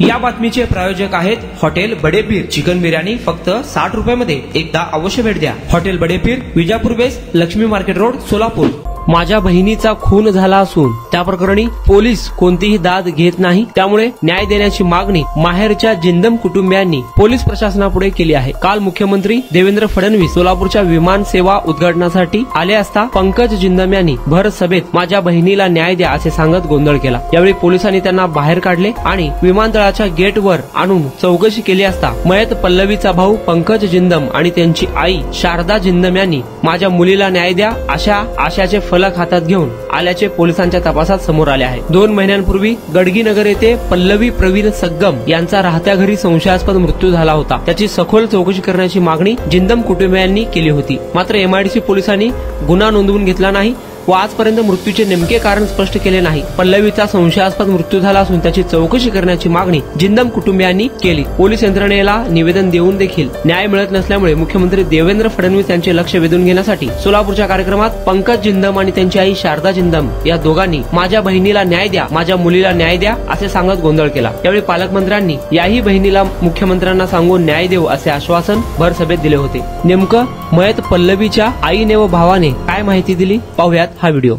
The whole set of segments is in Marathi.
या बातमीचे प्रायोजक आहेत हॉटेल बडेपीर। चिकन बिर्याणी फक्त 60 रुपयामध्ये। एकदा अवश्य भेट द्या। हॉटेल बडेपीर, विजापूर बेस, लक्ष्मी मार्केट रोड, सोलापूर। माझ्या बहिणीचा खून झाला असून त्या प्रकरणी पोलीस कोणतीही दाद घेत नाही, त्यामुळे न्याय देण्याची मागणी माहेरच्या जिंदम कुटुंबियांनी पोलीस प्रशासनापुढे केली आहे। काल मुख्यमंत्री देवेंद्र फडणवीस सोलापूरच्या विमान सेवा उद्घाटनासाठी आले असता पंकज जिंदम यांनी भर सभेत माझ्या बहिणीला न्याय द्या असे सांगत गोंधळ केला। यावेळी पोलिसांनी त्यांना बाहेर काढले आणि विमानतळाच्या गेटवर आणून चौकशी केली असता मयत पल्लवीचा भाऊ पंकज जिंदम आणि त्यांची आई शारदा जिंदम यांनी माझ्या मुलीला न्याय द्या अशा आशाचे फलक हातात घेऊन आल्याचे पोलिसांच्या तपासात समोर आले आहे। 2 महिन्यांपूर्वी गडगीनगर येथे पल्लवी प्रवीण सग्गम यांचा राहत्या घरी संशयास्पद मृत्यू झाला होता। त्याची सखोल चौकशी करण्याची मागणी जिंदम कुटुंबियांनी केली होती, मात्र एमआयडीसी पोलिसांनी गुन्हा नोंदवून घेतला नाही व आजपर्यंत मृत्यूचे नेमके कारण स्पष्ट केले नाही। पल्लवीचा संशयास्पद मृत्यू झाला असून त्याची चौकशी करण्याची मागणी जिंदम कुटुंबियांनी केली। पोलीस यंत्रणेला निवेदन देऊन देखील न्याय मिळत नसल्यामुळे मुख्यमंत्री देवेंद्र फडणवीस यांचे लक्ष वेधून घेण्यासाठी सोलापूरच्या कार्यक्रमात पंकज जिंदम आणि त्यांची आई शारदा जिंदम या दोघांनी माझ्या बहिणीला न्याय द्या, माझ्या मुलीला न्याय द्या असे सांगत गोंधळ केला। यावेळी पालकमंत्र्यांनी याही बहिणीला मुख्यमंत्र्यांना सांगून न्याय देऊ असे आश्वासन भर सभेत दिले होते। नेमकं मयत पल्लवीच्या आईने व भावाने काय माहिती दिली पाहूयात हा व्हिडिओ।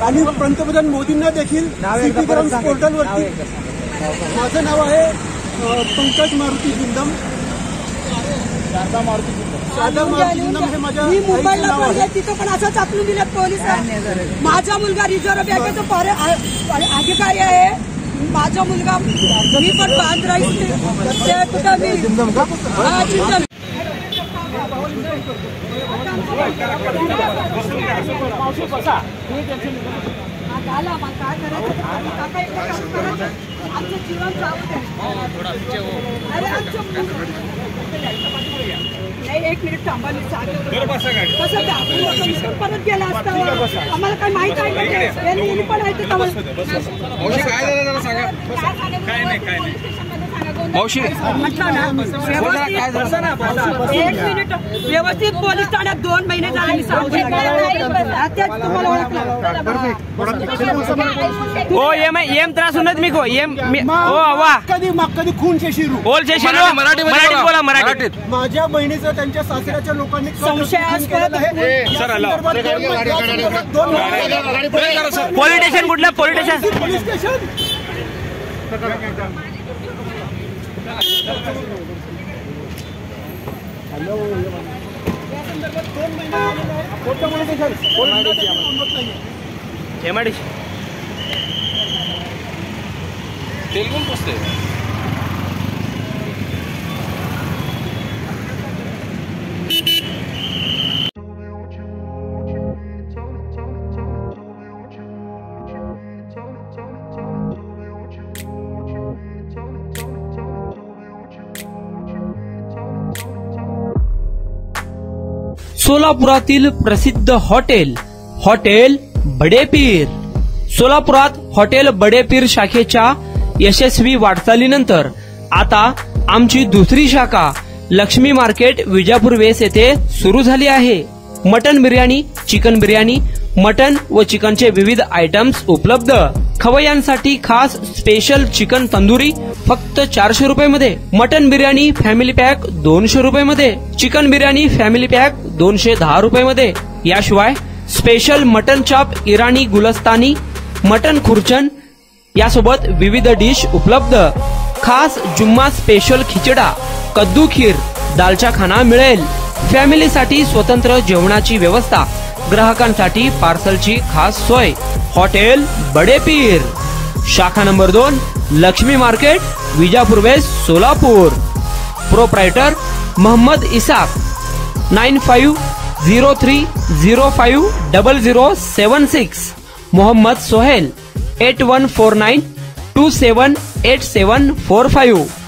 आणि पंतप्रधान मोदींना देखील पोर्टलवरती माझं नाव आहे पंकज मारुती जिंदम, शारदा मारुती जिंदम हे माझ्या मी मुंबईला पडले, तिथं पण असंच आपलं दिलं पोलिसांनी। माझा मुलगा रिझर्व्ह बँकेचा अधिकारी आहे, माझा मुलगा मी पण बांद्रा कुठं मी जिंदम का जिंदम आमचं जीवन जाऊ दे। नाही, 1 मिनिट थांबा, मी सांगतो कसं परत गेला असता आम्हाला काही माहित आहे पण आहे मावशी म्हटलं ना 1 मिनिट व्यवस्थित पोलीस ठाण्यात 2 महिने झाले मी सांगतो तुम्हाला ओळखलं ओ एम त्रास होत मी को एम ओ वा कधी खून शिरू बोल मराठीत बोला मराठीत। माझ्या बहिणीचं त्यांच्या सासऱ्याच्या लोकांनी संशयास्पद पोलीस स्टेशन कुठलं पोलीस स्टेशन एमआयडीसी तेलगून पोचते। सोलापुरातील प्रसिद्ध हॉटेल बडेपीर। सोलापुरात हॉटेल बडेपीर शाखेच्या यशस्वी वाटचालीनंतर आता आमची दुसरी शाखा लक्ष्मी मार्केट विजापूर वेस येथे सुरू झाली आहे। Mutton biryani, chicken biryani, mutton व चिकनचे विविध आयटम्स उपलब्ध। खवय्यांसाठी खास स्पेशल चिकन तंदुरी फक्त 400 रुपयामध्ये, मटन बिर्याणी फॅमिली पॅक 200 रुपयामध्ये, चिकन बिर्याणी फॅमिली पॅक 210 रुपयामध्ये। याशिवाय स्पेशल मटन चाप, इराणी गुलस्तानी, मटन खुर्चन यासोबत विविध डिश उपलब्ध। खास जुम्मा स्पेशल खिचडा, कद्दू खीर, दालचा खाना मिळेल। फॅमिलीसाठी स्वतंत्र जेवणाची व्यवस्था, ग्राहकांसाठी पार्सलची खास सोय। हॉटेल बडेपीर, शाखा number 2, Laxmi market, Vijapur west, Solapur. Proprietor Mohammed Isaq, 9503050076। Mohammed Sohail, 8149278745।